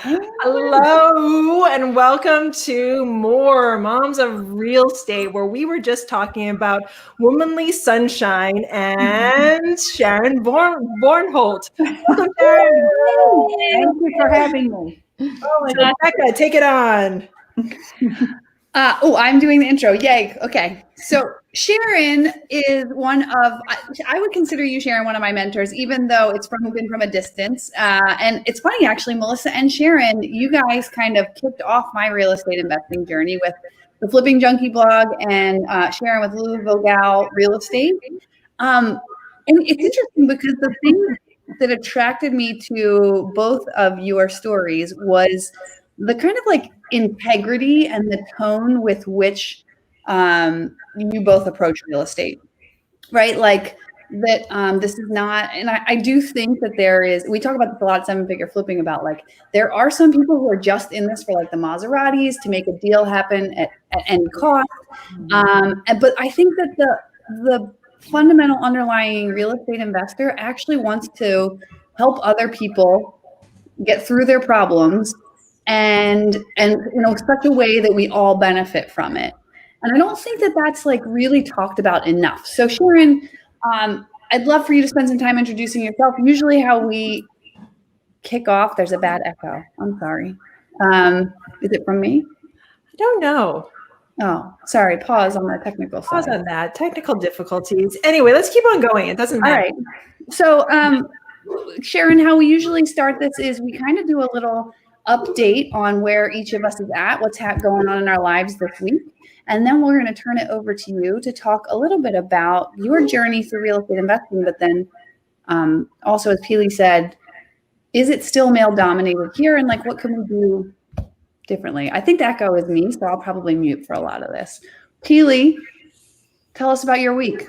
Hello and welcome to more Moms of Real Estate, where we were just talking about womanly sunshine and Sharon Vornholt. Welcome, Sharon. Thank you for having me. Oh my God, Becca, take it on. I'm doing the intro. Yay. Okay. So Sharon is I would consider you, Sharon, one of my mentors, even though it's been from a distance. And it's funny, actually, Melissa and Sharon, you guys kind of kicked off my real estate investing journey with the Flipping Junkie blog and Sharon with Louisville Gal Real Estate. And it's interesting because the thing that attracted me to both of your stories was the kind of like integrity and the tone with which you both approach real estate, right? Like that this is not, and I do think that we talk about this a lot at Seven Figure Flipping about like, there are some people who are just in this for like the Maseratis to make a deal happen at any cost. But I think that the fundamental underlying real estate investor actually wants to help other people get through their problems and such a way that we all benefit from it. And I don't think that that's like really talked about enough. So Sharon, I'd love for you to spend some time introducing yourself. Usually how we kick off, there's a bad echo. I'm sorry. Is it from me? I don't know. Oh, sorry. Pause on the technical side. Pause on that. Technical difficulties. Anyway, let's keep on going. It doesn't matter. All right. So Sharon, how we usually start this is we kind of do a little update on where each of us is at, what's going on in our lives this week. And then we're going to turn it over to you to talk a little bit about your journey through real estate investing. But then also, as Peely said, is it still male dominated here? And like, what can we do differently? I think the echo is me, so I'll probably mute for a lot of this. Peely, tell us about your week.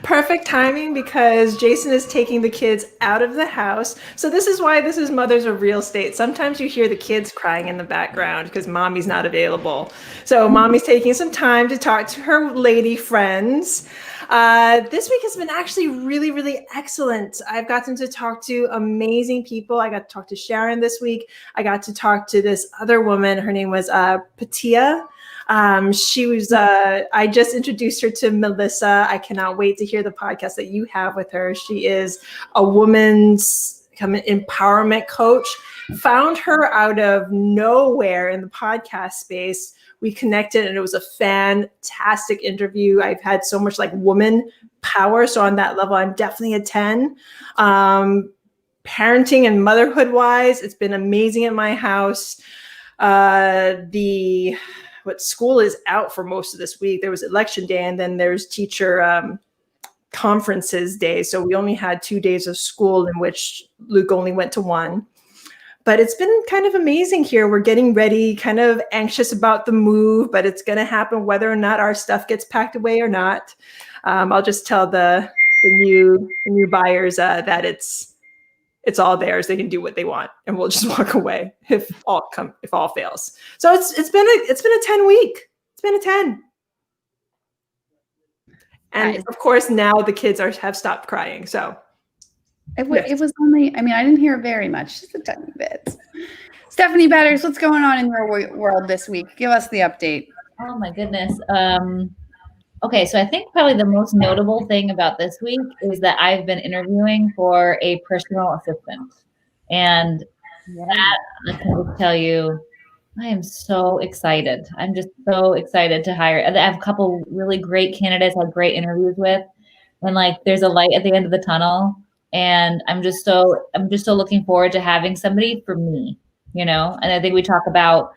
Perfect timing because Jason is taking the kids out of the house. So this is why this is Mothers of Real Estate. Sometimes you hear the kids crying in the background because mommy's not available. So mommy's taking some time to talk to her lady friends. This week has been actually really, really excellent. I've gotten to talk to amazing people. I got to talk to Sharon this week. I got to talk to this other woman. Her name was Patia. She was, I just introduced her to Melissa. I cannot wait to hear the podcast that you have with her. She is a woman's empowerment coach. Found her out of nowhere in the podcast space. We connected and it was a fantastic interview. I've had so much like woman power. So on that level, I'm definitely a 10. Parenting and motherhood wise, it's been amazing at my house. School is out for most of this week. There was election day and then there's teacher conferences day. So we only had 2 days of school in which Luke only went to 1. But it's been kind of amazing here. We're getting ready, kind of anxious about the move, but it's going to happen whether or not our stuff gets packed away or not. I'll just tell the new buyers that it's all theirs. They can do what they want, and we'll just walk away if all fails. So it's been a 10 week. It's been a 10. And nice. Of course now the kids have stopped crying. So it was only, I didn't hear very much, just a tiny bit. Stephanie Batters, what's going on in your world this week? Give us the update. Oh my goodness. Okay, so I think probably the most notable thing about this week is that I've been interviewing for a personal assistant. And that, I can just tell you, I am so excited. I'm just so excited to hire. I have a couple really great candidates I had great interviews with. And like there's a light at the end of the tunnel. And I'm just so looking forward to having somebody for me, And I think we talk about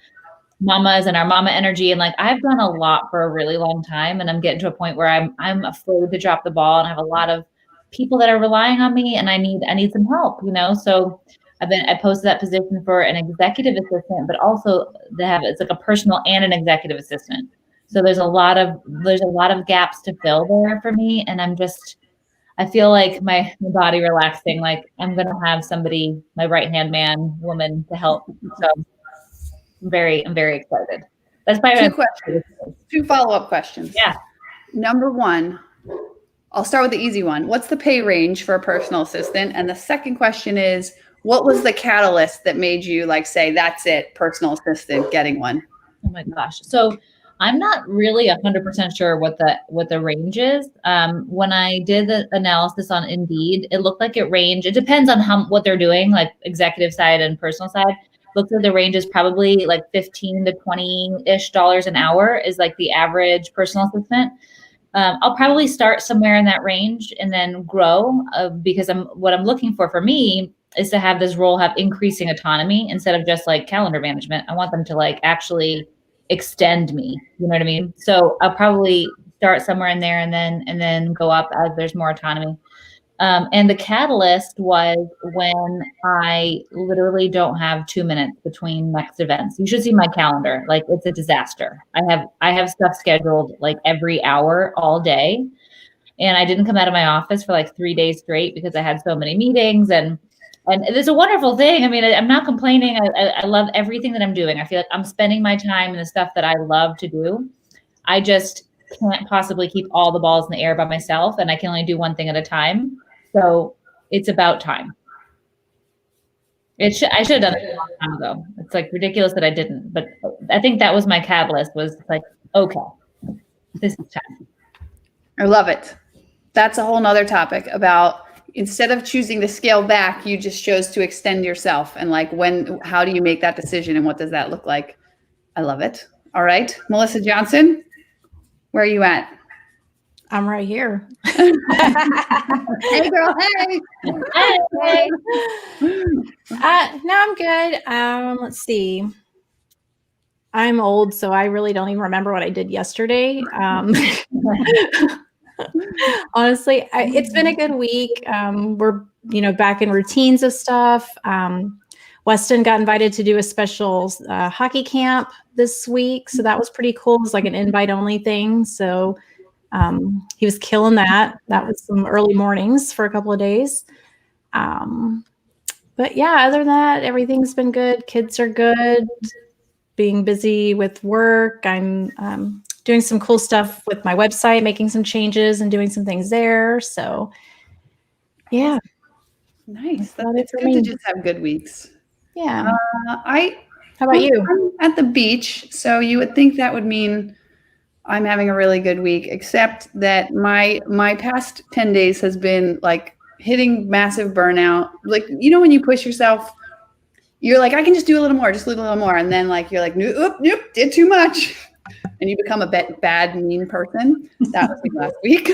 mamas and our mama energy. And like, I've done a lot for a really long time and I'm getting to a point where I'm afraid to drop the ball and I have a lot of people that are relying on me and I need some help, So I posted that position for an executive assistant, but also it's like a personal and an executive assistant. So there's a lot of gaps to fill there for me. And I feel like my body relaxing, like I'm going to have somebody, my right-hand woman to help. So I'm very excited. That's probably two follow-up questions. Yeah. Number one, I'll start with the easy one. What's the pay range for a personal assistant? And the second question is, what was the catalyst that made you like say, that's it, personal assistant, getting one? Oh my gosh. So I'm not really 100% sure what the range is. When I did the analysis on Indeed, it looked like it ranged. It depends on what they're doing, like executive side and personal side. Looks like the range is probably like 15 to 20-ish dollars an hour is like the average personal assistant. I'll probably start somewhere in that range and then grow because what I'm looking for me is to have this role have increasing autonomy instead of just like calendar management. I want them to like actually extend me. You know what I mean? So I'll probably start somewhere in there and then go up as there's more autonomy. And the catalyst was when I literally don't have 2 minutes between next events. You should see my calendar. Like it's a disaster. I have stuff scheduled like every hour all day. And I didn't come out of my office for like 3 days straight because I had so many meetings and it's a wonderful thing. I mean, I'm not complaining. I love everything that I'm doing. I feel like I'm spending my time in the stuff that I love to do. I just can't possibly keep all the balls in the air by myself, and I can only do one thing at a time. So it's about time. I should have done it a long time ago. It's like ridiculous that I didn't, but I think that was my catalyst was like, okay, this is time. I love it. That's a whole nother topic about instead of choosing to scale back, you just chose to extend yourself. And like how do you make that decision and what does that look like? I love it. All right. Melissa Johnson, where are you at? I'm right here. Hey girl, hey. Hey. No, I'm good. Let's see. I'm old, so I really don't even remember what I did yesterday. Honestly, it's been a good week. We're, back in routines of stuff. Weston got invited to do a special hockey camp this week. So that was pretty cool. It was like an invite only thing. So he was killing that. That was some early mornings for a couple of days. But yeah, other than that, everything's been good. Kids are good. Being busy with work. I'm doing some cool stuff with my website, making some changes and doing some things there. So yeah. Nice. It's good to just have good weeks. Yeah. How about you? I'm at the beach. So you would think that would mean I'm having a really good week, except that my past 10 days has been like hitting massive burnout. Like, when you push yourself, you're like, I can just do a little more, And then like, you're like, nope, did too much. And you become a bad, mean person. That was me last week.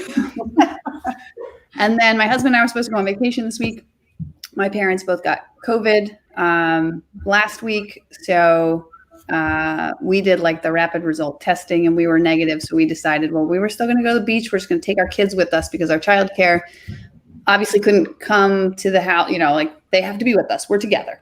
And then my husband and I were supposed to go on vacation this week. My parents both got COVID last week. So we did like the rapid result testing and we were negative. So we decided, well, we were still going to go to the beach. We're just going to take our kids with us because our childcare obviously couldn't come to the house. Like they have to be with us. We're together.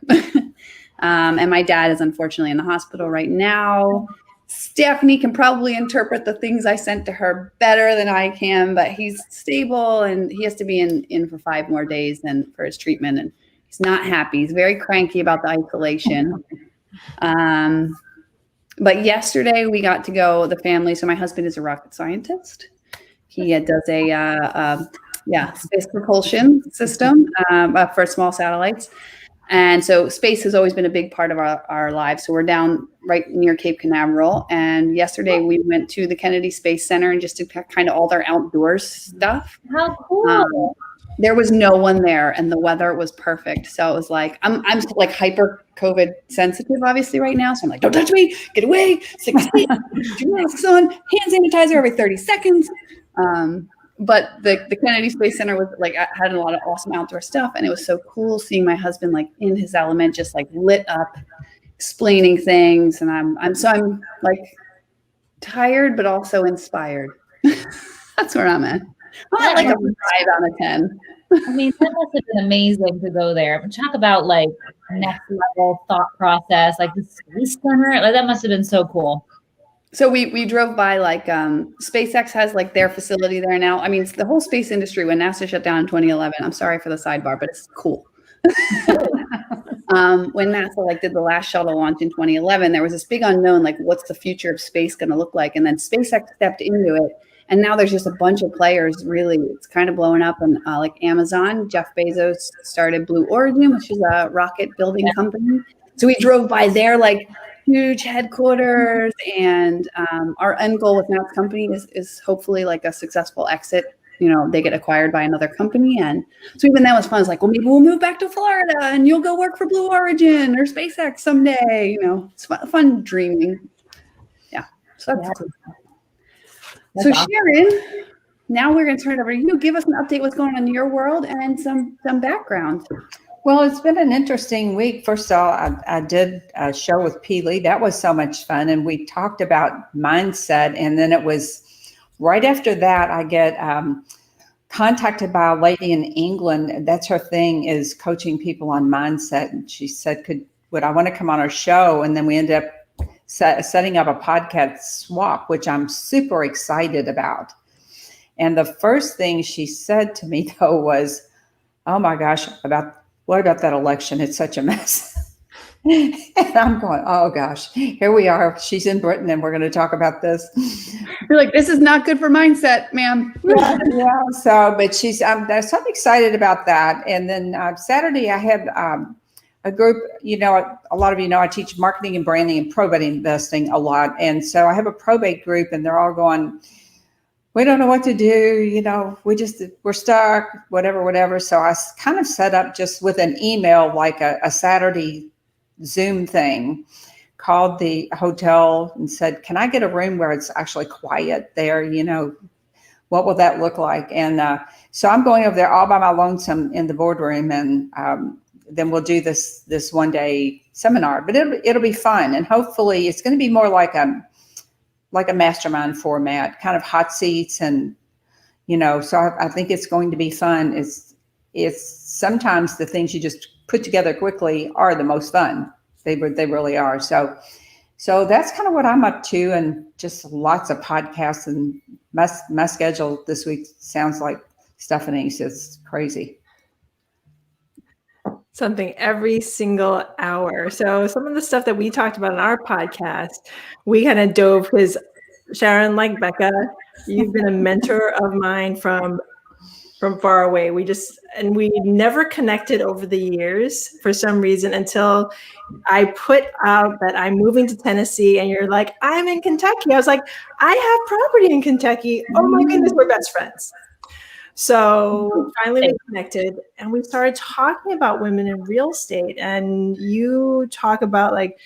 And my dad is unfortunately in the hospital right now. Stephanie can probably interpret the things I sent to her better than I can, but he's stable and he has to be in for 5 more days and for his treatment. And he's not happy. He's very cranky about the isolation. But yesterday we got to go, the family. So my husband is a rocket scientist. He does a space propulsion system for small satellites. And so space has always been a big part of our lives. So we're down right near Cape Canaveral. And yesterday we went to the Kennedy Space Center and just did kind of all their outdoors stuff. How cool. There was no one there and the weather was perfect. So it was like, I'm like hyper COVID sensitive, obviously right now. So I'm like, don't touch me, get away, 6 feet, 2 masks on, hand sanitizer every 30 seconds. But the Kennedy Space Center was like, had a lot of awesome outdoor stuff. And it was so cool seeing my husband like in his element, just like lit up, explaining things. And I'm like tired, but also inspired. That's where I'm at. Well, like a 5 out of 10. I mean, that must have been amazing to go there. Talk about like next level thought process, like the Space Center. Like that must have been so cool. So we drove by like SpaceX has like their facility there now. I mean, it's the whole space industry when NASA shut down in 2011. I'm sorry for the sidebar, but it's cool. When NASA like did the last shuttle launch in 2011, there was this big unknown, like what's the future of space going to look like? And then SpaceX stepped into it And now there's just a bunch of players. Really, it's kind of blowing up. And like Amazon, Jeff Bezos started Blue Origin, which is a rocket building company. So we drove by their like huge headquarters, and our end goal with Matt's company is hopefully like a successful exit. You know, they get acquired by another company. And so even that was fun. It's like, well, maybe we'll move back to Florida and you'll go work for Blue Origin or SpaceX someday. You know, it's fun dreaming. Yeah. So that's cool. So awesome. Sharon, now we're going to turn it over to you. Give us an update what's going on in your world and some background. Well, it's been an interesting week. First of all, I did a show with Peely. That was so much fun. And we talked about mindset. And then it was right after that, I get contacted by a lady in England. That's her thing, is coaching people on mindset. And she said, would I want to come on our show? And then we ended up setting up a podcast swap, which I'm super excited about. And the first thing she said to me, though, was, oh my gosh, what about that election? It's such a mess. And I'm going, oh gosh, here we are. She's in Britain and we're going to talk about this. You're like, this is not good for mindset, ma'am. Yeah. So, but so I'm excited about that. And then Saturday I have a group, a lot of you know, I teach marketing and branding and probate investing a lot. And so I have a probate group and they're all going, we don't know what to do. We're stuck, whatever. So I kind of set up just with an email, like a Saturday Zoom thing, called the hotel and said, can I get a room where it's actually quiet there? What will that look like? And so I'm going over there all by my lonesome in the boardroom, and then we'll do this 1 day seminar, but it'll be fun. And hopefully it's going to be more like a mastermind format, kind of hot seats. And, so I think it's going to be fun. It's sometimes the things you just put together quickly are the most fun. They really are. So that's kind of what I'm up to, and just lots of podcasts. And my schedule this week sounds like Stephanie's. It's crazy. Something every single hour. So some of the stuff that we talked about in our podcast, we kind of dove, because Sharon, like Becca, you've been a mentor of mine from far away. We never connected over the years for some reason, until I put out that I'm moving to Tennessee, and you're like, I'm in Kentucky. I was like, I have property in Kentucky. Oh my goodness, we're best friends. So finally we connected, and we started talking about women in real estate. And you talk about like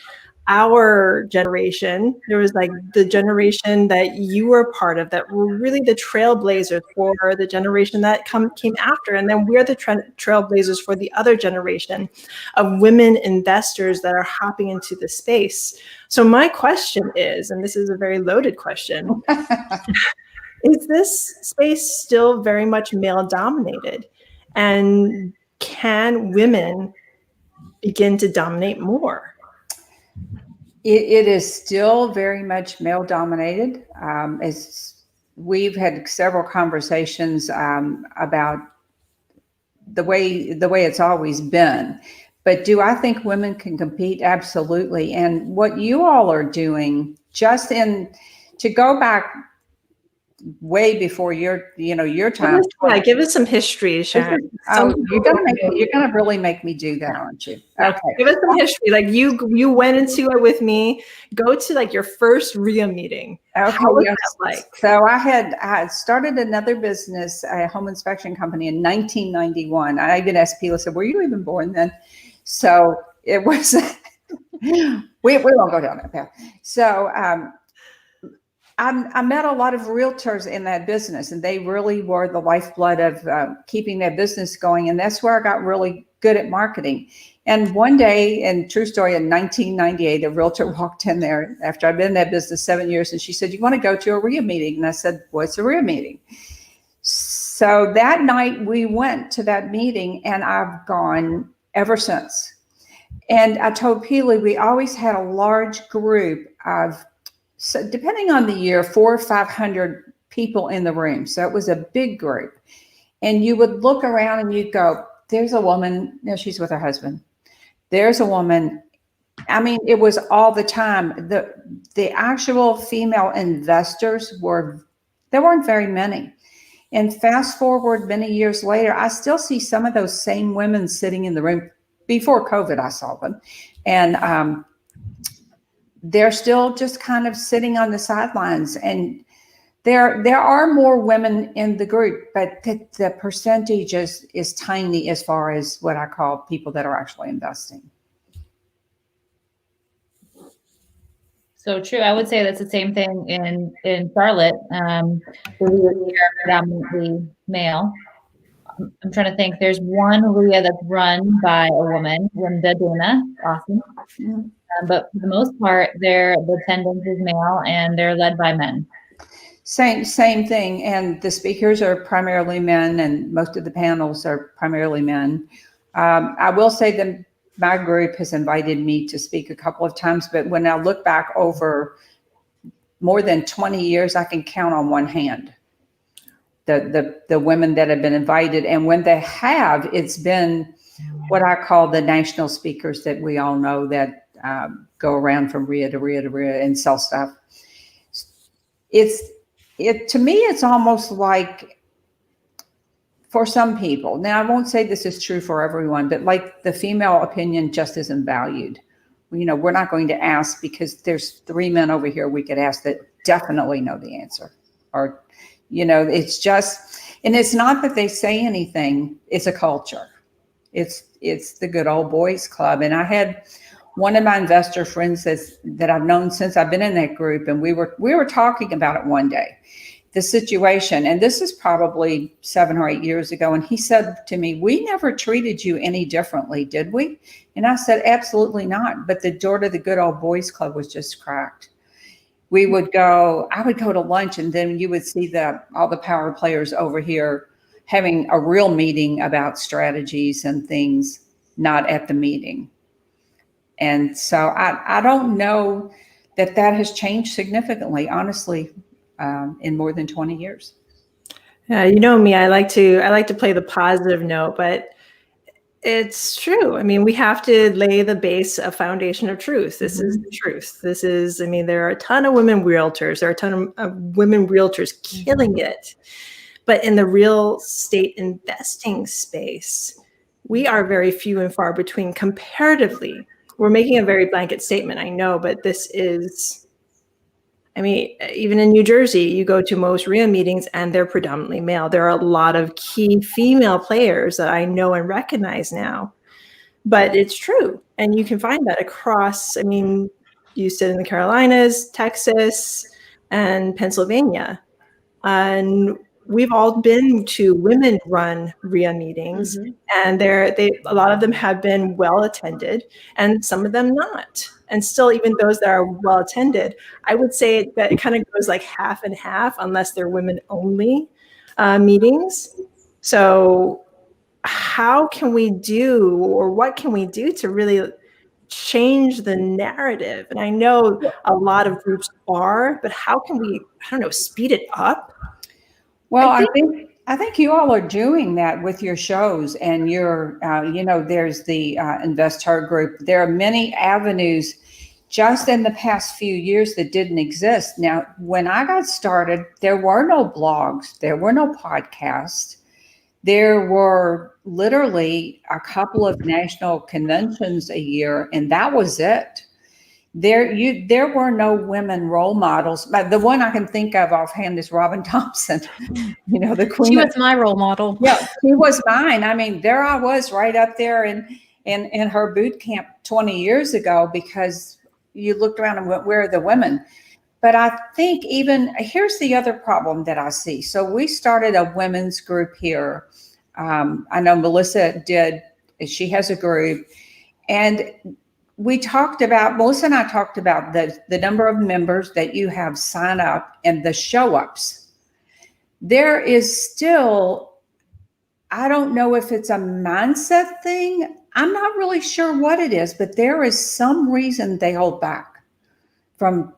our generation. There was like the generation that you were part of that were really the trailblazers for the generation that came after. And then we're the trailblazers for the other generation of women investors that are hopping into the space. So my question is, and this is a very loaded question, is this space still very much male dominated? And can women begin to dominate more? It is still very much male dominated. As we've had several conversations about the way it's always been. But do I think women can compete? Absolutely. And what you all are doing, to go back way before your time. Give us some history, Sharon. You're gonna really make me do that, aren't you? Okay. Give us some history. Like you went into it with me. Go to like your first RIA meeting. Okay. How was that like? So I started another business, a home inspection company, in 1991. I even asked Pila, said, were you even born then? So it was, we won't go down that path. So I met a lot of realtors in that business, and they really were the lifeblood of keeping that business going. And that's where I got really good at marketing. And one day, and true story, in 1998, a realtor walked in there after I'd been in that business 7 years, and she said, you want to go to a RIA meeting? And I said, what's a RIA meeting? So that night we went to that meeting, and I've gone ever since. And I told Peely, we always had a large group of, so depending on the year, 400 or 500 people in the room. So it was a big group. And you would look around and you'd go, there's a woman, she's with her husband. There's a woman. I mean, it was all the time. The actual female investors were There weren't very many. And fast forward many years later, I still see some of those same women sitting in the room. Before COVID, I saw them. And they're still just kind of sitting on the sidelines. And there are more women in the group, but the percentage is tiny as far as what I call people that are actually investing. So true. I would say that's the same thing in Charlotte. We are predominantly male. I'm trying to think. There's one RIA that's run by a woman, Linda Duna. Awesome. But for the most part, the attendance is male and they're led by men. Same thing. And the speakers are primarily men, and most of the panels are primarily men. I will say that my group has invited me to speak a couple of times, but when I look back over more than 20 years, I can count on one hand the women that have been invited. And when they have, it's been what I call the national speakers that we all know that go around from RIA to RIA to RIA and sell stuff. To me, it's almost like, for some people, now I won't say this is true for everyone, but like the female opinion just isn't valued. We're not going to ask because there's 3 men over here we could ask that definitely know the answer. Or, it's just, and it's not that they say anything, it's a culture. It's the good old boys club. And I had one of my investor friends that I've known since I've been in that group, and we were talking about it one day, the situation, and this is probably 7 or 8 years ago, and he said to me, "We never treated you any differently, did we?" And I said, "Absolutely not, but the door to the good old boys club was just cracked." I would go to lunch, and then you would see all the power players over here having a real meeting about strategies and things, not at the meeting. And so I don't know that has changed significantly, honestly, in more than 20 years. You know me, I like to play the positive note, but it's true. I mean, we have to lay a foundation of truth. This is the truth. There are a ton of women realtors. There are a ton of women realtors killing it. But in the real estate investing space, we are very few and far between comparatively. We're making a very blanket statement, I know, but this is, even in New Jersey, you go to most RIA meetings and they're predominantly male. There are a lot of key female players that I know and recognize now, but it's true. And you can find that across, you sit in the Carolinas, Texas, and Pennsylvania. And we've all been to women-run RIA meetings, and a lot of them have been well attended, and some of them not. And still, even those that are well attended, I would say that it kind of goes like half and half, unless they're women-only meetings. So, how can we do, or what can we do to really change the narrative? And I know a lot of groups are, but how can we, speed it up? Well, I think you all are doing that with your shows and your, there's the Investor group. There are many avenues just in the past few years that didn't exist. Now, when I got started, there were no blogs, there were no podcasts. There were literally a couple of national conventions a year, and that was it. There were no women role models. But the one I can think of offhand is Robin Thompson, the queen. She was my role model. Yeah, she was mine. There I was right up there in her boot camp 20 years ago, because you looked around and went, where are the women? But I think here's the other problem that I see. So we started a women's group here. I know Melissa did. She has a group, and Melissa and I talked about the number of members that you have sign up and the show ups. There is still, I don't know if it's a mindset thing. I'm not really sure what it is, but there is some reason they hold back from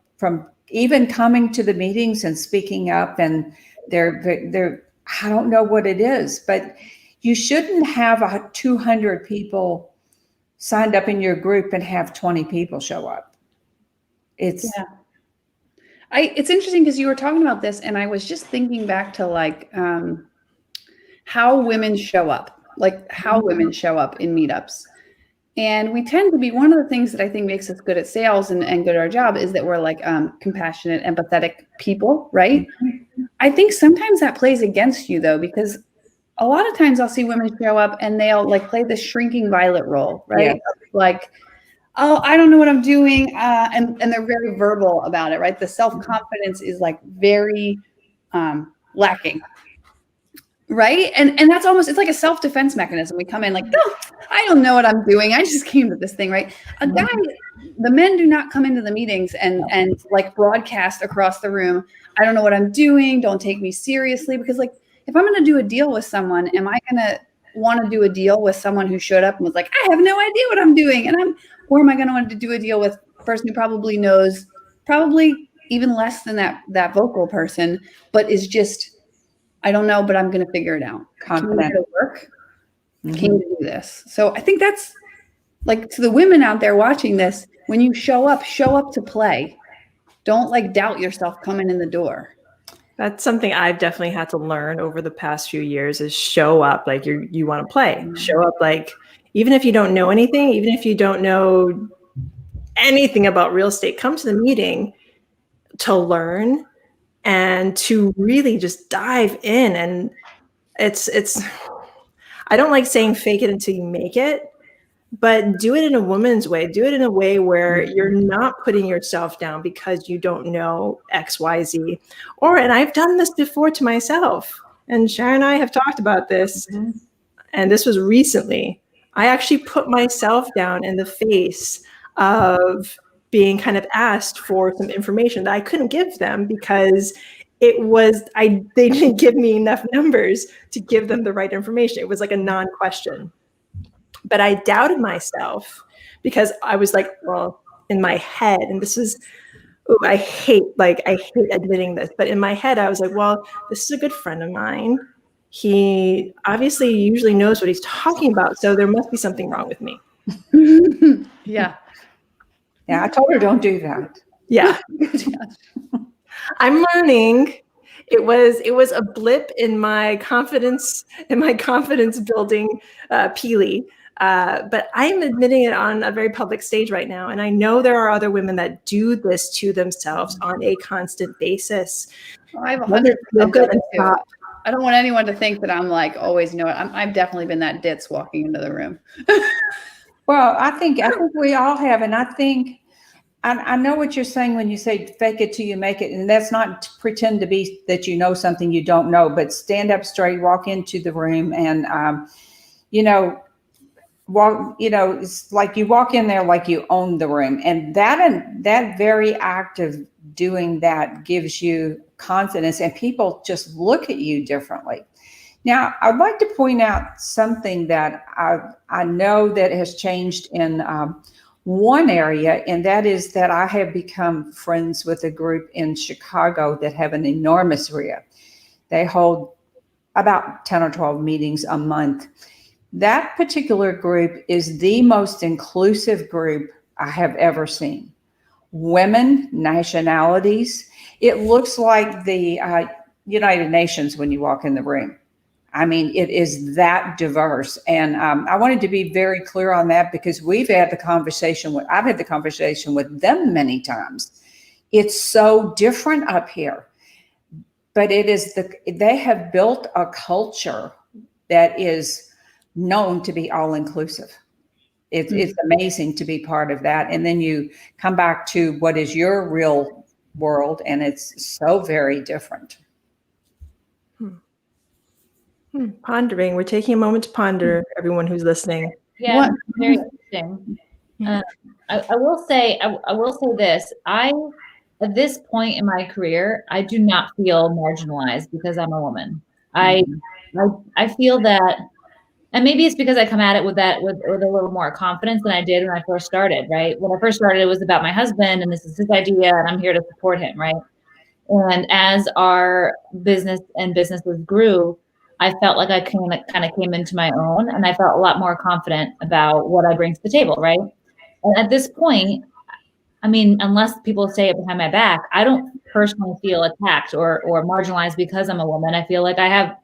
even coming to the meetings and speaking up. And they're I don't know what it is, but you shouldn't have 200 people signed up in your group and have 20 people show up. It's interesting because you were talking about this, and I was just thinking back to like how women show up, in meetups. And we tend to be, one of the things that I think makes us good at sales and good at our job is that we're like compassionate, empathetic people, right? I think sometimes that plays against you though, because a lot of times I'll see women show up and they'll like play the shrinking violet role, right? Yes. Like, oh, I don't know what I'm doing. And they're very verbal about it, right? The self-confidence is like very lacking. Right. And that's almost, it's like a self-defense mechanism. We come in like, oh, I don't know what I'm doing. I just came to this thing. Right. The men do not come into the meetings and like broadcast across the room. I don't know what I'm doing. Don't take me seriously. Because like, if I'm going to do a deal with someone, am I going to want to do a deal with someone who showed up and was like, I have no idea what I'm doing. Or am I going to want to do a deal with a person who probably knows, probably even less than that vocal person, but is just, I don't know, but I'm going to figure it out. Confident. Can you work? Can you do this? So I think that's like, to the women out there watching this, when you show up to play. Don't like doubt yourself coming in the door. That's something I've definitely had to learn over the past few years is show up like you want to play. Show up like, even if you don't know anything, even if you don't know anything about real estate, come to the meeting to learn and to really just dive in. And it's I don't like saying fake it until you make it, but do it in a woman's way. Do it in a way where you're not putting yourself down because you don't know X, Y, Z. And I've done this before to myself, and Sharon and I have talked about this, and this was recently. I actually put myself down in the face of being kind of asked for some information that I couldn't give them because they didn't give me enough numbers to give them the right information. It was like a non-question. But I doubted myself because I was like, well, in my head, and this is, I hate admitting this, but in my head, I was like, well, this is a good friend of mine. He obviously usually knows what he's talking about. So there must be something wrong with me. Yeah. Yeah, I told her don't do that. Yeah. I'm learning. It was a blip in my confidence building Peely. But I'm admitting it on a very public stage right now. And I know there are other women that do this to themselves on a constant basis. I have 100% too. I don't want anyone to think that I'm like always know it. I've definitely been that ditz walking into the room. Well, I think we all have, and I think I know what you're saying when you say fake it till you make it, and that's not to pretend to be that you know something you don't know, but stand up straight, walk into the room, and it's like you walk in there like you own the room, and that very act of doing that gives you confidence, and people just look at you differently. Now, I'd like to point out something that I know that has changed in one area, and that is that I have become friends with a group in Chicago that have an enormous RIA. They hold about 10 or 12 meetings a month. That particular group is the most inclusive group I have ever seen. Women, nationalities. It looks like the United Nations when you walk in the room. I mean, it is that diverse. And I wanted to be very clear on that because I've had the conversation with them many times. It's so different up here, but they have built a culture that is known to be all inclusive. It's amazing to be part of that. And then you come back to what is your real world, and it's so very different. Pondering. We're taking a moment to ponder, everyone who's listening. Yeah, very interesting. I will say this. At this point in my career, I do not feel marginalized because I'm a woman. I feel that, and maybe it's because I come at it with a little more confidence than I did when I first started, right? When I first started, it was about my husband and this is his idea and I'm here to support him, right? And as our businesses grew, I felt like I kind of came into my own, and I felt a lot more confident about what I bring to the table, right? And at this point, I mean, unless people say it behind my back, I don't personally feel attacked or marginalized because I'm a woman. I feel like I have,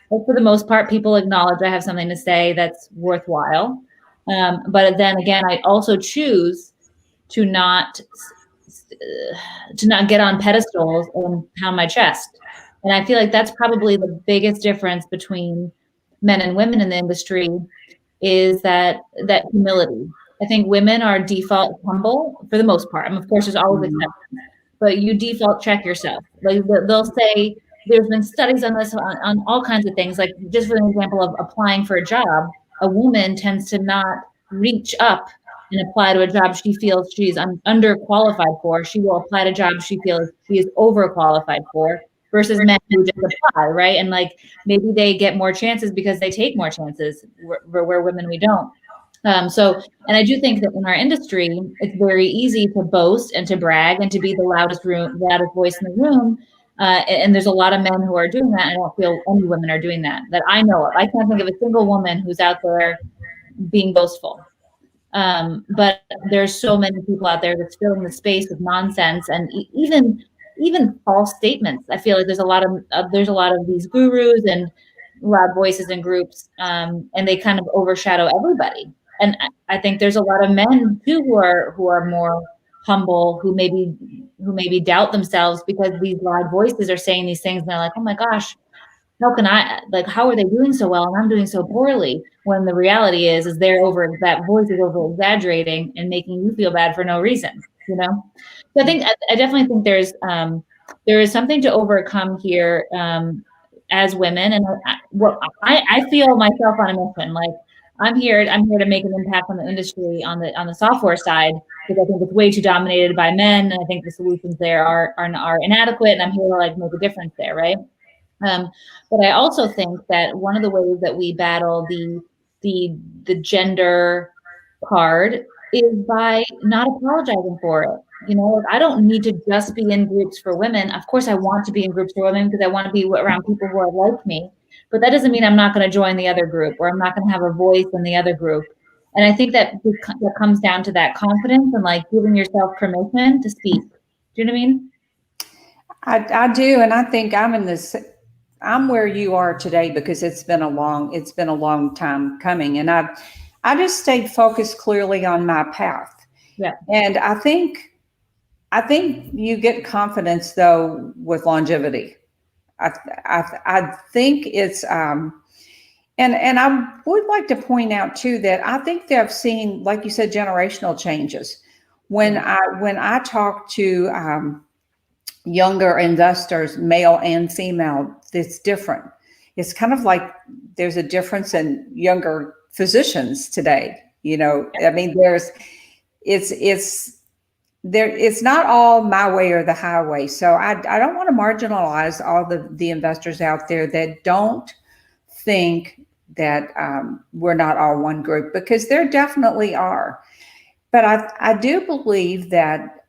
for the most part, people acknowledge I have something to say that's worthwhile. But then again, I also choose to not get on pedestals and pound my chest. And I feel like that's probably the biggest difference between men and women in the industry, is that humility. I think women are default humble for the most part. I mean, of course, there's always exceptions, but you default check yourself. Like they'll say, there's been studies on this, on all kinds of things. Like just for an example of applying for a job, a woman tends to not reach up and apply to a job she feels she's underqualified for. She will apply to jobs she feels she is overqualified for, versus men who just apply, right? And like maybe they get more chances because they take more chances, where women, we don't. And I do think that in our industry, it's very easy to boast and to brag and to be the loudest voice in the room. And there's a lot of men who are doing that. I don't feel any women are doing that I know of. I can't think of a single woman who's out there being boastful. But there's so many people out there that's filling the space with nonsense and even false statements. I feel like there's a lot of these gurus and loud voices in groups, and they kind of overshadow everybody. And I think there's a lot of men too who are more humble, who maybe doubt themselves because these loud voices are saying these things, and they're like, oh my gosh, how are they doing so well and I'm doing so poorly? When the reality is that voice is over exaggerating and making you feel bad for no reason, you know? So I definitely think there is something to overcome here, as women. And I feel myself on a mission. Like I'm here to make an impact on the industry on the software side, because I think it's way too dominated by men. And I think the solutions there are inadequate. And I'm here to like make a difference there. Right. But I also think that one of the ways that we battle the gender card is by not apologizing for it. You know, I don't need to just be in groups for women. Of course, I want to be in groups for women because I want to be around people who are like me. But that doesn't mean I'm not going to join the other group, or I'm not going to have a voice in the other group. And I think that comes down to that confidence and like giving yourself permission to speak. Do you know what I mean? I do, and I think I'm where you are today because it's been a long time coming, and I just stayed focused clearly on my path. Yeah. And I think you get confidence though with longevity. I think it's and I would like to point out too that I think that I've seen, like you said, generational changes. When I talk to younger investors, male and female, it's different. It's kind of like there's a difference in younger physicians today. You know, I mean, it's not all my way or the highway. So I don't want to marginalize all the investors out there that don't think that we're not all one group, because there definitely are. But I do believe that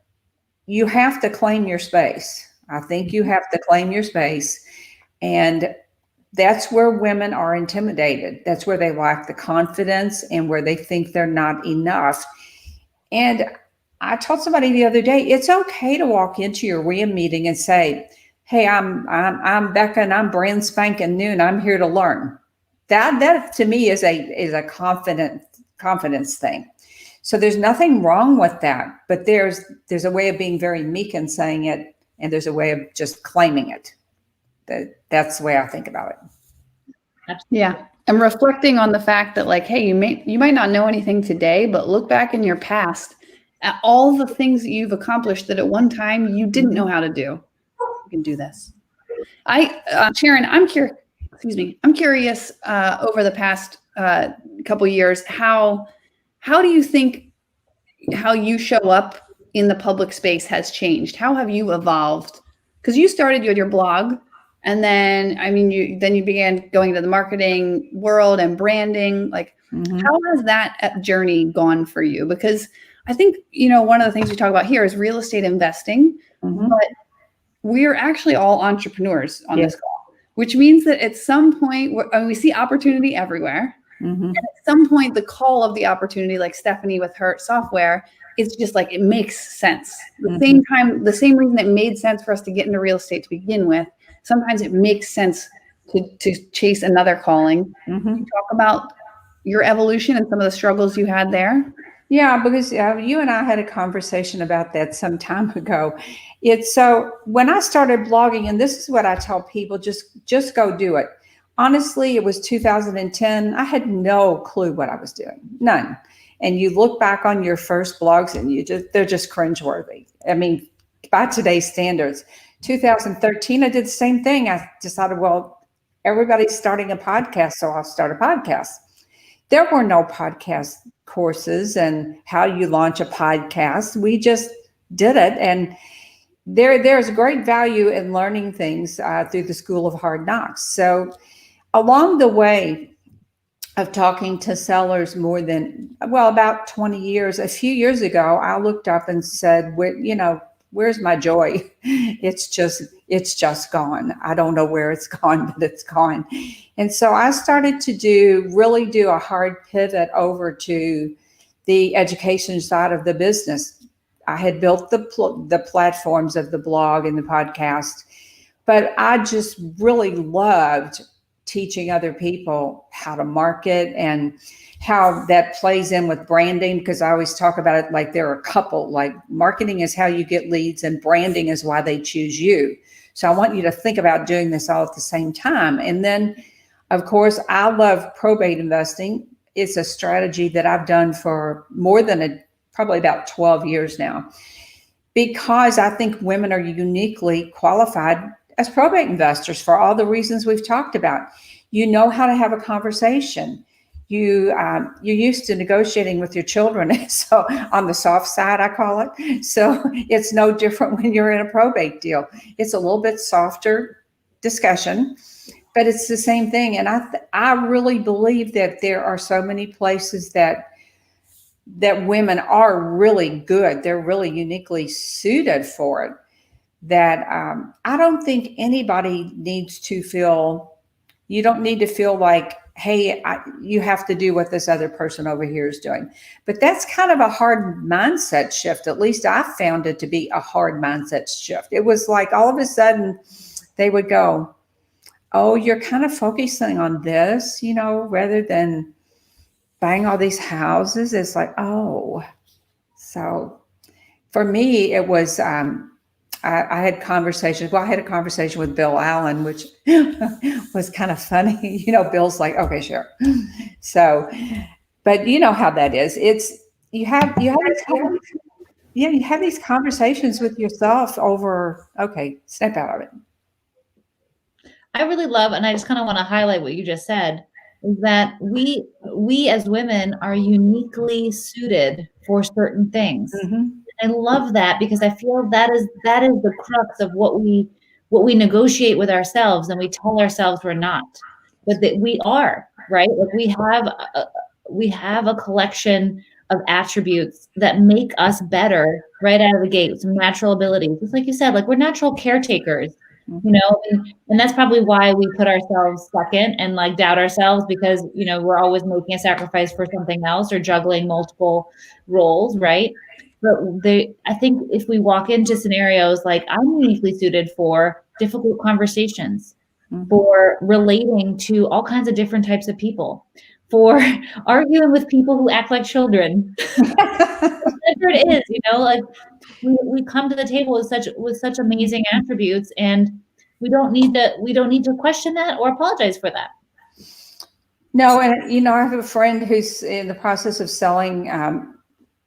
you have to claim your space. I think you have to claim your space. And that's where women are intimidated. That's where they lack the confidence and where they think they're not enough. And I told somebody the other day, it's okay to walk into your RIA meeting and say, hey, I'm Becca and I'm brand spanking new and I'm here to learn. That to me is a confidence thing. So there's nothing wrong with that, but there's a way of being very meek and saying it, and there's a way of just claiming it. That's the way I think about it. Yeah. I'm reflecting on the fact that like, hey, you might not know anything today, but look back in your past at all the things that you've accomplished that at one time you didn't know how to do. You can do this. Sharon, I'm curious over the past couple of years, how do you think how you show up in the public space has changed? How have you evolved? Because you started your blog, and then you began going to the marketing world and branding. Like, how has that journey gone for you? Because I think, one of the things we talk about here is real estate investing, but we're actually all entrepreneurs on this call, which means that at some point, we see opportunity everywhere. And at some point, the call of the opportunity, like Stephanie with her software, it's just like, it makes sense. The same reason it made sense for us to get into real estate to begin with, sometimes it makes sense to chase another calling. Can you talk about your evolution and some of the struggles you had there? Yeah, because you and I had a conversation about that some time ago. It's so when I started blogging, and this is what I tell people, just go do it. Honestly, it was 2010. I had no clue what I was doing, none. And you look back on your first blogs and they're just cringeworthy. I mean, by today's standards. 2013, I did the same thing. I decided, well, everybody's starting a podcast, so I'll start a podcast. There were no podcast courses and how you launch a podcast. We just did it. And there's great value in learning things through the School of Hard Knocks. So along the way of talking to sellers about 20 years, a few years ago, I looked up and said, where's my joy? It's just gone. I don't know where it's gone, but it's gone. And so I started to really do a hard pivot over to the education side of the business. I had built the platforms of the blog and the podcast, but I just really loved teaching other people how to market and how that plays in with branding, because I always talk about it like they're a couple. Like, marketing is how you get leads and branding is why they choose you. So I want you to think about doing this all at the same time. And then, of course, I love probate investing. It's a strategy that I've done for more than probably about 12 years now, because I think women are uniquely qualified as probate investors for all the reasons we've talked about. You know how to have a conversation. You're used to negotiating with your children. So on the soft side, I call it. So it's no different when you're in a probate deal. It's a little bit softer discussion, but it's the same thing. And I really believe that there are so many places that women are really good. They're really uniquely suited for it, that I don't think anybody needs to feel, you don't need to feel like, hey, you have to do what this other person over here is doing. But that's kind of a hard mindset shift. At least I found it to be a hard mindset shift. It was like all of a sudden they would go, oh, you're kind of focusing on this, rather than buying all these houses. It's like, oh. So for me, it was, I had conversations. Well, I had a conversation with Bill Allen, which was kind of funny. Bill's like, okay, sure. So, but you know how that is. It's you have these conversations with yourself over, okay, snap out of it. I really love, and I just kind of want to highlight what you just said, is that we as women are uniquely suited for certain things. Mm-hmm. I love that, because I feel that is the crux of what we negotiate with ourselves, and we tell ourselves we're not, but that we are, right? Like we have a collection of attributes that make us better right out of the gate, some natural abilities. Just like you said, like we're natural caretakers, and that's probably why we put ourselves second and like doubt ourselves, because we're always making a sacrifice for something else or juggling multiple roles, right? But I think if we walk into scenarios like, I'm uniquely suited for difficult conversations, for relating to all kinds of different types of people, for arguing with people who act like children, whatever it is, like we come to the table with such amazing attributes, and we don't need to question that or apologize for that. No, and I have a friend who's in the process of selling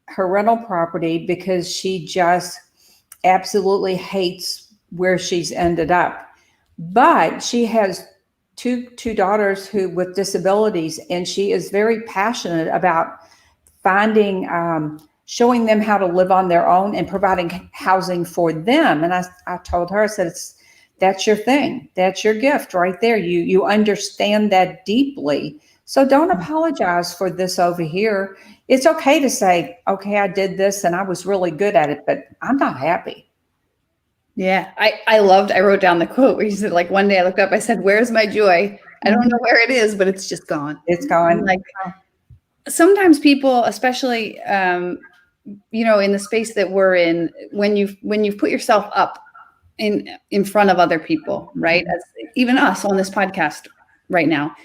her rental property because she just absolutely hates where she's ended up. But she has two daughters with disabilities, and she is very passionate about finding, showing them how to live on their own and providing housing for them. And I told her, I said, that's your thing. That's your gift right there. You understand that deeply. So don't apologize for this over here. It's okay to say, okay, I did this and I was really good at it, but I'm not happy. Yeah, I wrote down the quote where you said, like, one day I looked up, I said, where's my joy? I don't know where it is, but it's just gone. It's gone. Like, sometimes people, especially in the space that we're in, when you've put yourself up in front of other people, right? As even us on this podcast right now,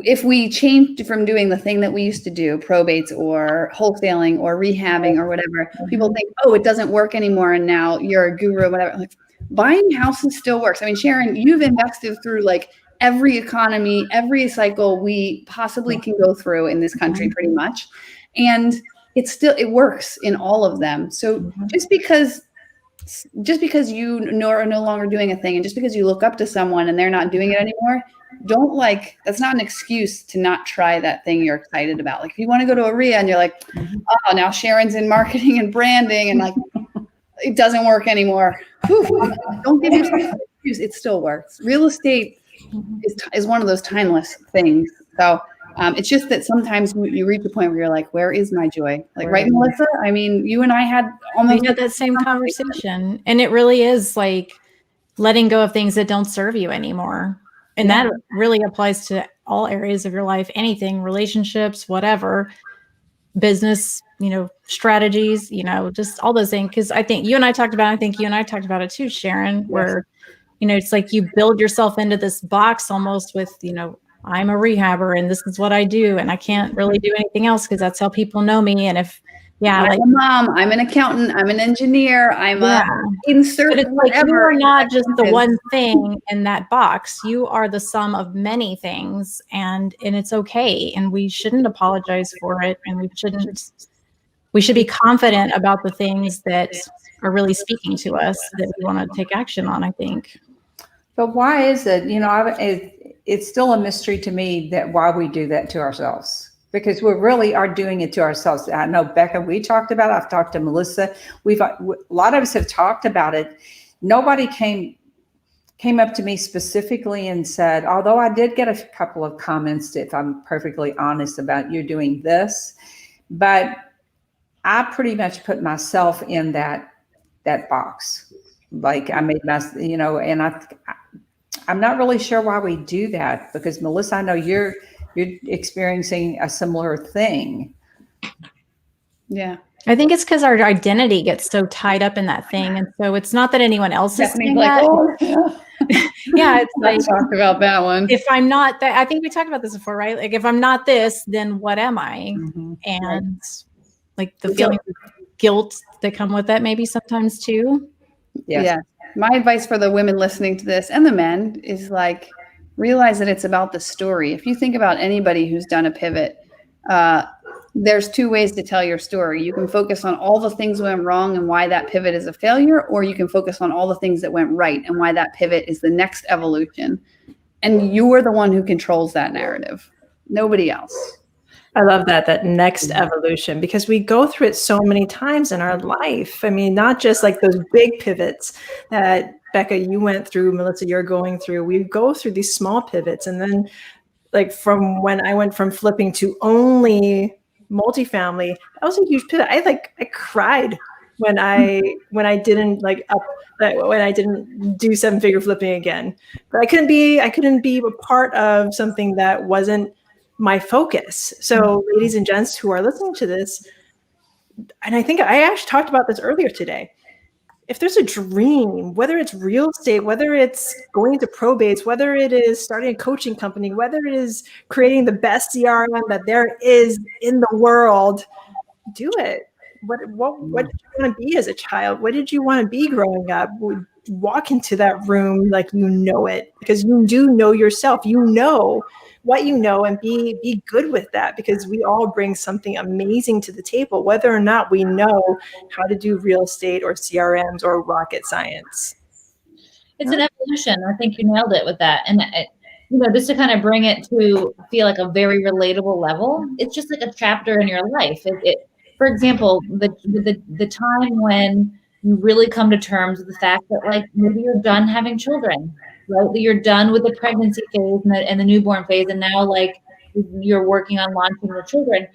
if we changed from doing the thing that we used to do, probates or wholesaling or rehabbing or whatever, people think, oh, it doesn't work anymore, and now you're a guru, whatever. Like, buying houses still works. I mean, Sharon, you've invested through like every economy, every cycle we possibly can go through in this country, pretty much, and it works in all of them. So just because you are no longer doing a thing, and just because you look up to someone and they're not doing it anymore, that's not an excuse to not try that thing you're excited about. Like if you want to go to a RIA and you're like, oh, now Sharon's in marketing and branding and like, it doesn't work anymore. Don't give yourself an excuse. It still works. Real estate is one of those timeless things. So it's just that sometimes you reach a point where you're like, where is my joy? Like, right, Melissa? I mean, you and I had that same conversation. And it really is like letting go of things that don't serve you anymore. And that really applies to all areas of your life, anything, relationships, whatever, business, strategies, just all those things. Because I think you and I talked about it too, Sharon, where, it's like you build yourself into this box almost with, I'm a rehabber and this is what I do. And I can't really do anything else because that's how people know me. And I'm a mom, I'm an accountant, I'm an engineer, I'm a insert. But it's like you are not just the one thing in that box. You are the sum of many things, and it's okay. And we shouldn't apologize for it. And we should be confident about the things that are really speaking to us that we want to take action on, I think. But why is it, it's still a mystery to me that why we do that to ourselves. Because we really are doing it to ourselves. I know, Becca, we talked about it. I've talked to Melissa. A lot of us have talked about it. Nobody came up to me specifically and said, although I did get a couple of comments, if I'm perfectly honest, about you doing this, but I pretty much put myself in that box. Like I made and I'm not really sure why we do that, because Melissa, I know you're experiencing a similar thing. Yeah. I think it's because our identity gets so tied up in that thing. And so it's not that anyone else is saying like, that. oh, yeah. It's like, talked about that one. If I'm not that, I think we talked about this before, right? Like if I'm not this, then what am I? And like the feeling of guilt that come with that maybe sometimes too. Yes. Yeah. My advice for the women listening to this and the men is like, realize that it's about the story. If you think about anybody who's done a pivot, there's two ways to tell your story. You can focus on all the things that went wrong and why that pivot is a failure, or you can focus on all the things that went right and why that pivot is the next evolution. And you are the one who controls that narrative, nobody else. I love that next evolution, because we go through it so many times in our life. I mean, not just like those big pivots that Becca, you went through, Melissa, you're going through. We go through these small pivots. And then like from when I went from flipping to only multifamily, that was a huge pivot. I cried when I didn't when I didn't do 7-figure flipping again. But I couldn't be a part of something that wasn't my focus. So ladies and gents who are listening to this, and I think I actually talked about this earlier today, if there's a dream, whether it's real estate, whether it's going into probates, whether it is starting a coaching company, whether it is creating the best CRM that there is in the world, do it. What did you want to be as a child? What did you want to be growing up? Walk into that room like you know it, because you do know yourself. You know what you know, and be good with that, because we all bring something amazing to the table, whether or not we know how to do real estate or CRMs or rocket science. It's an evolution. I think you nailed it with that. And just to kind of bring it to feel like a very relatable level, it's just like a chapter in your life. For example, the time when you really come to terms with the fact that like maybe you're done having children, right? That you're done with the pregnancy phase and the newborn phase, and now like you're working on launching your children.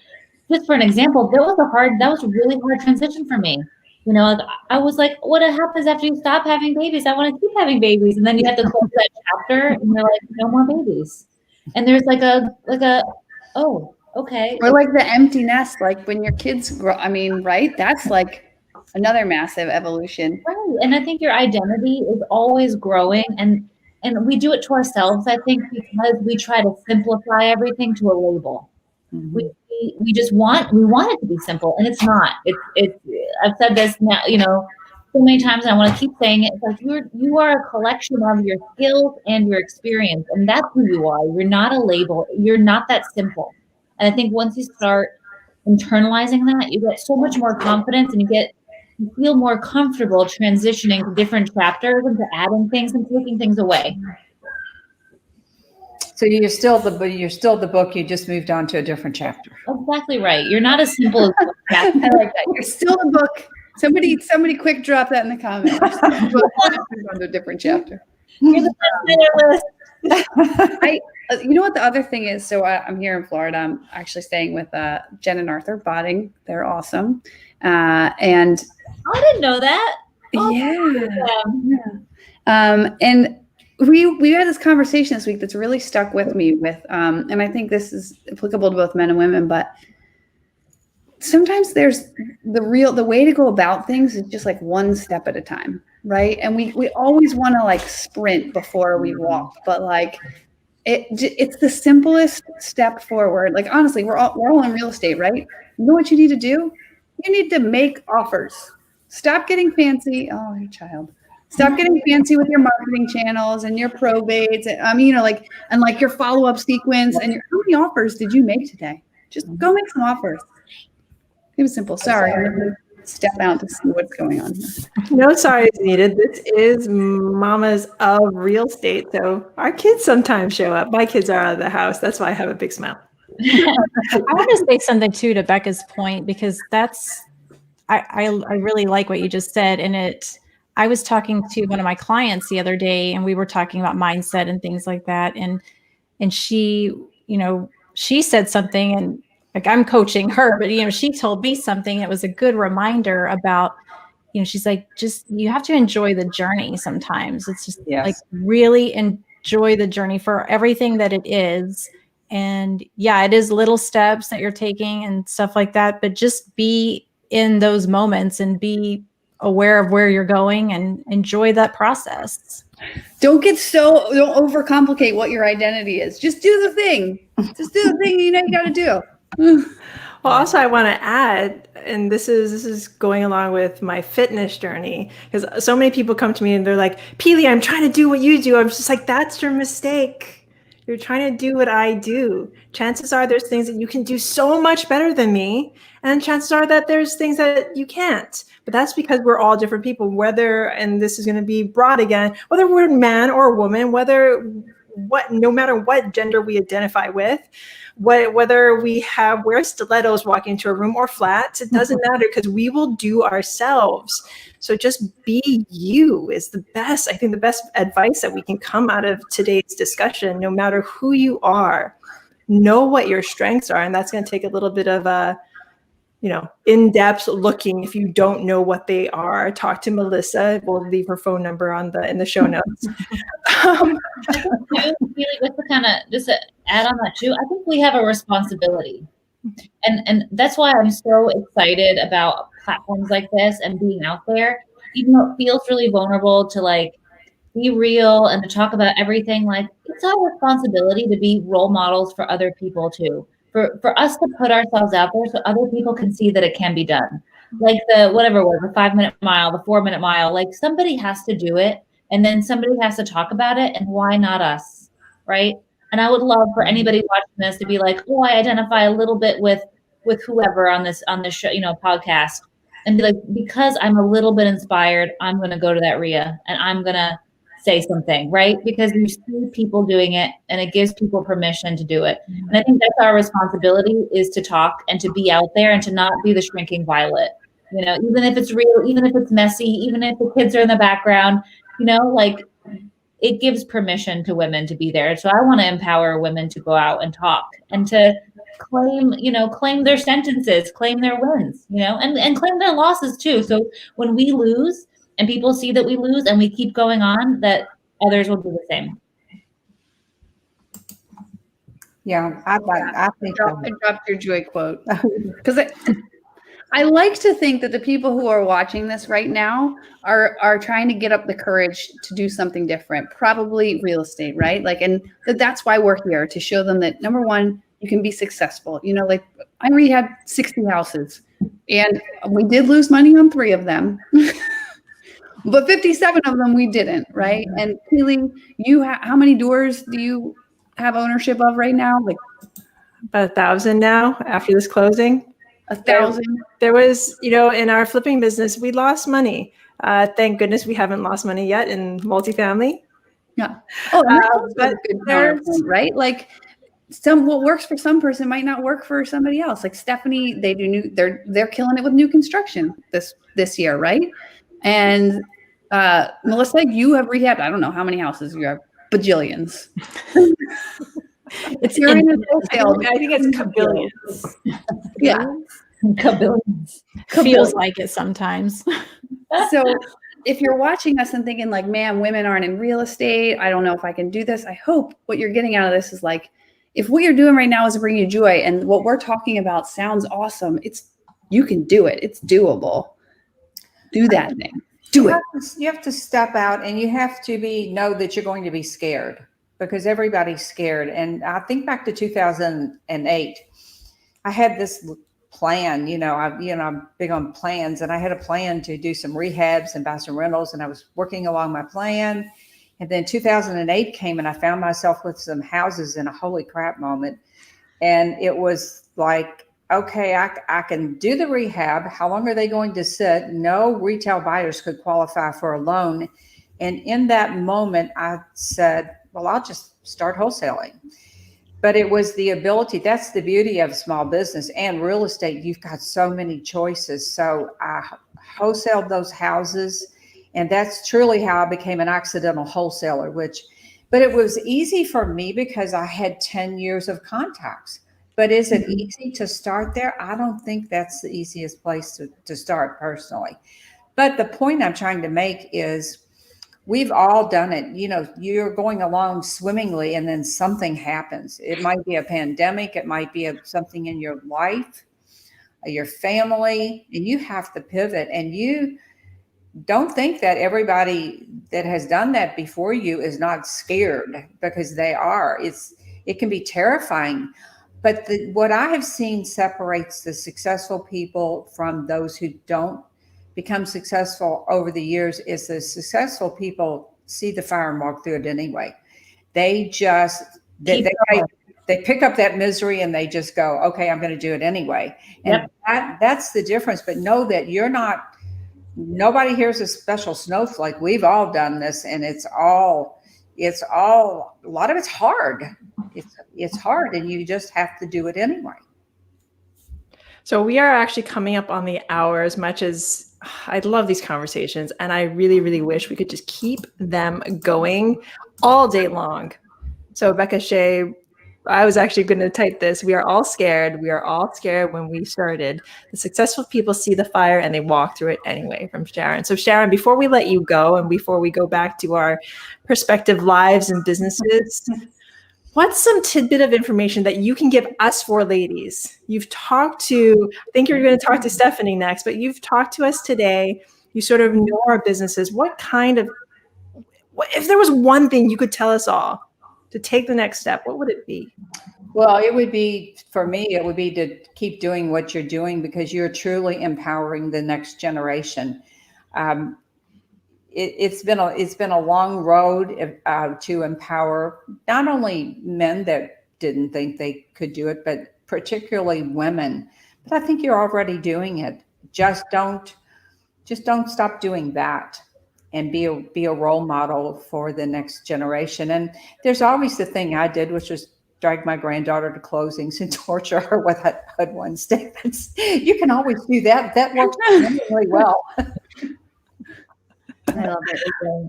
Just for an example, that was a really hard transition for me. I was like, what happens after you stop having babies? I want to keep having babies. And then you have to close that chapter and you're like, no more babies. And there's oh, Okay. Or like the empty nest, like when your kids grow, I mean, right? That's like another massive evolution. Right. And I think your identity is always growing, and we do it to ourselves, I think, because we try to simplify everything to a label. We just want it to be simple, and it's not. It's I've said this now, so many times, and I want to keep saying it. It's like you are a collection of your skills and your experience, and that's who you are. You're not a label. You're not that simple. And I think once you start internalizing that, you get so much more confidence, and you feel more comfortable transitioning to different chapters and to adding things and taking things away. So you're still the book. You just moved on to a different chapter. Exactly right. You're not as simple as I like that. You're still the book. Somebody quick drop that in the comments. You're still the book. Move on to a different chapter. You're the best list. You know what the other thing is? So I'm here in Florida. I'm actually staying with Jen and Arthur Botting. They're awesome. And I didn't know that. Oh, yeah. And we had this conversation this week that's really stuck with me with, and I think this is applicable to both men and women, but sometimes there's the way to go about things is just like one step at a time. Right. And we always want to like sprint before we walk, but like, it's the simplest step forward. Like, honestly, we're all in real estate, right? You know what you need to do? You need to make offers. Stop getting fancy. Oh, your child. Stop getting fancy with your marketing channels and your probates. And like your follow-up sequence and how many offers did you make today? Just go make some offers. It was simple. Sorry. I'm going to step out to see what's going on here. No sorry is needed. This is Mommas of Real Estate. So our kids sometimes show up. My kids are out of the house. That's why I have a big smile. I want to say something too to Becca's point, because I really like what you just said. And I was talking to one of my clients the other day, and we were talking about mindset and things like that. And she, she said something, and like I'm coaching her, but she told me something. It was a good reminder about, she's like, just, you have to enjoy the journey sometimes. It's just like really enjoy the journey for everything that it is. And yeah, it is little steps that you're taking and stuff like that, but just be in those moments and be aware of where you're going and enjoy that process. Don't overcomplicate what your identity is. Just do the thing. Just do the thing you got to do. Well, also I want to add, and this is going along with my fitness journey, because so many people come to me and they're like, Peely, I'm trying to do what you do. I'm just like, that's your mistake. You're trying to do what I do. Chances are there's things that you can do so much better than me. And chances are that there's things that you can't. But that's because we're all different people, and this is going to be broad again, whether we're a man or a woman, no matter what gender we identify with, whether we wear stilettos walking into a room or flats, it doesn't matter, because we will do ourselves. So just be you is the best advice that we can come out of today's discussion. No matter who you are, know what your strengths are. And that's going to take a little bit of in-depth looking. If you don't know what they are, talk to Melissa. We'll leave her phone number in the show notes. Just to add on that too, I think we have a responsibility, and that's why I'm so excited about platforms like this and being out there, even though it feels really vulnerable to like be real and to talk about everything. Like, it's our responsibility to be role models for other people too. For us to put ourselves out there so other people can see that it can be done. Like the 5-minute mile, the 4-minute mile, like somebody has to do it, and then somebody has to talk about it, and why not us, right? And I would love for anybody watching this to be like, oh, I identify a little bit with whoever on this show, podcast, and be like, because I'm a little bit inspired, I'm going to go to that RIA and I'm going to say something, right? Because you see people doing it, and it gives people permission to do it. And I think that's our responsibility, is to talk and to be out there and to not be the shrinking violet, even if it's real, even if it's messy, even if the kids are in the background, like it gives permission to women to be there. So I want to empower women to go out and talk and to claim their sentences, claim their wins, and claim their losses too. So when we lose, and people see that we lose and we keep going on, that others will do the same. Yeah, I think so. I dropped your joy quote because I like to think that the people who are watching this right now are trying to get up the courage to do something different, probably real estate, right? Like, and that's why we're here, to show them that, number one, you can be successful. You know, like I rehabbed 60 houses and we did lose money on 3 of them, but 57 of them we didn't, right? And Keely, how many doors do you have ownership of right now? Like About 1,000 now after this closing. 1,000. There was, in our flipping business, we lost money. Thank goodness we haven't lost money yet in multifamily. Yeah. Oh, and that's also but a good counterpoint, right? Like what works for some person might not work for somebody else. Like Stephanie, they're killing it with new construction this year, right? And Melissa, you have rehabbed, I don't know how many houses you have, bajillions. It's You're in a I think it's kabillions. Yeah. Kabillions. feels like it sometimes. So if you're watching us and thinking like, man, women aren't in real estate, I don't know if I can do this. I hope what you're getting out of this is like, if what you're doing right now is to bring you joy and what we're talking about sounds awesome, you can do it. It's doable. Do that thing. Do it. You have to step out and you have to know that you're going to be scared, because everybody's scared. And I think back to 2008, I had this plan, I'm big on plans, and I had a plan to do some rehabs and buy some rentals, and I was working along my plan. And then 2008 came and I found myself with some houses in a holy crap moment. And it was like, okay, I can do the rehab. How long are they going to sit? No retail buyers could qualify for a loan. And in that moment, I said, well, I'll just start wholesaling. But it was the ability, that's the beauty of small business and real estate. You've got so many choices. So I wholesaled those houses, and that's truly how I became an accidental wholesaler, but it was easy for me because I had 10 years of contacts. But is it easy to start there? I don't think that's the easiest place to start personally. But the point I'm trying to make is we've all done it. You're going along swimmingly and then something happens. It might be a pandemic. It might be something in your life, your family, and you have to pivot. And you don't think that everybody that has done that before you is not scared, because they are. It can be terrifying. But what I have seen separates the successful people from those who don't become successful over the years is the successful people see the fire and walk through it anyway. They just, they pick up that misery and they just go, okay, I'm going to do it anyway. And that's the difference. But know that nobody here is a special snowflake. We've all done this, and it's all, a lot of it's hard. It's hard, and you just have to do it anyway. So we are actually coming up on the hour. As much as I love these conversations, and I really, really wish we could just keep them going all day long. So Becca Shea, I was actually going to type this. We are all scared. We are all scared when we started. The successful people see the fire and they walk through it anyway, from Sharon. So Sharon, before we let you go and before we go back to our respective lives and businesses, what's some tidbit of information that you can give us four ladies? You've talked to, I think you're going to talk to Stephanie next, but you've talked to us today. You sort of know our businesses. If there was one thing you could tell us all to take the next step, what would it be? Well, it would be, for me, it would be to keep doing what you're doing, because you're truly empowering the next generation. It's been a long road to empower not only men that didn't think they could do it, but particularly women. But I think you're already doing it. Just don't stop doing that, and be a role model for the next generation. And there's always the thing I did, which was drag my granddaughter to closings and torture her with HUD-1 statements. You can always do that. That works really well. I love it.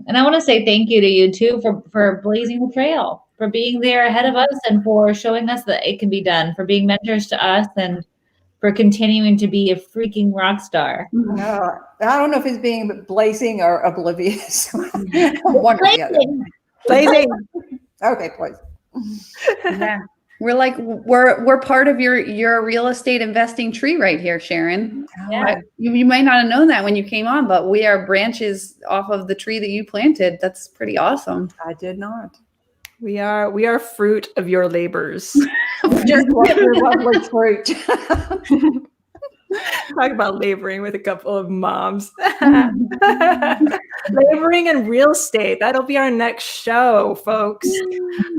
And I want to say thank you to you too for blazing the trail, for being there ahead of us, and for showing us that it can be done, for being mentors to us, and for continuing to be a freaking rock star. No, I don't know if it's being blazing or oblivious. One or the other. Blazing. Okay, please. Yeah. we're part of your real estate investing tree right here, Sharon. Yeah. You might not have known that when you came on, but we are branches off of the tree that you planted. That's pretty awesome. I did not. We are fruit of your labors. Just lovely fruit. Talk about laboring with a couple of moms. Laboring in real estate. That'll be our next show, folks.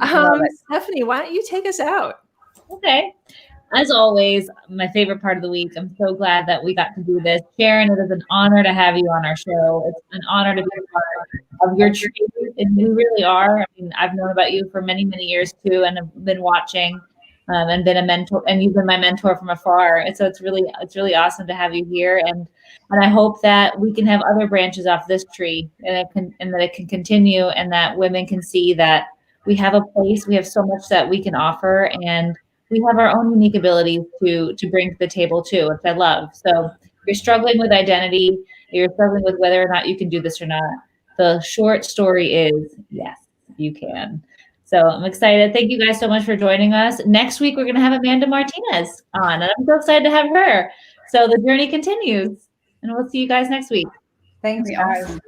Stephanie, why don't you take us out? Okay. As always, my favorite part of the week. I'm so glad that we got to do this. Sharon, it is an honor to have you on our show. It's an honor to be a part of your tree, and we really are. I mean, I've known about you for many, many years too, and have been watching and been a mentor, and you've been my mentor from afar. And so it's really awesome to have you here. And I hope that we can have other branches off this tree, and that it can continue, and that women can see that we have a place. We have so much that we can offer, and we have our own unique abilities to bring to the table too, which I love. So if you're struggling with identity, you're struggling with whether or not you can do this or not, the short story is yes, you can. So I'm excited. Thank you guys so much for joining us. Next week, we're going to have Amanda Martinez on, and I'm so excited to have her. So the journey continues, and we'll see you guys next week. Thanks, guys.